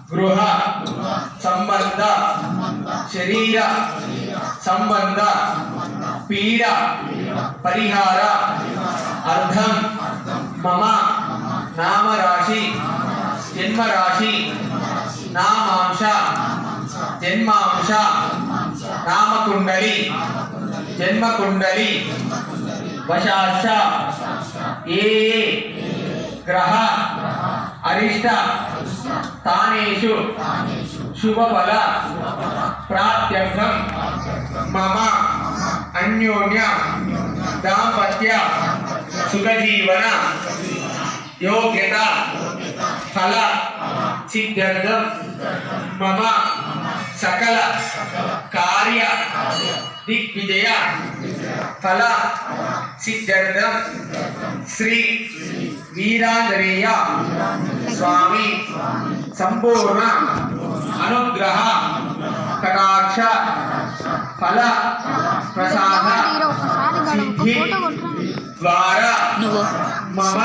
గృహ సంబంధ శరీర సంబంధ పీడ పరిహార అర్థం మమ నామరాశి జన్మరాశి నామాంశ జన్మాంశ నామకుండలి జన్మకుండలి వశాశ ఏ గ్రహ అరిష్ట స్థానేషు శుభఫల ప్రాప్త్యర్థం మమ అన్యోన్య దాంపత్య సుఖజీవన యోగ్యత ఫల సిద్ధ్యర్థం మమ సకల కార్య దిగ్విజయ ఫల సిద్ధ్యర్థం శ్రీ వీరాంజనేయ స్వామి సంపూర్ణ అనుగ్రహ కటాక్ష ఫల ప్రసాద సిద్ధి ద్వారా మమ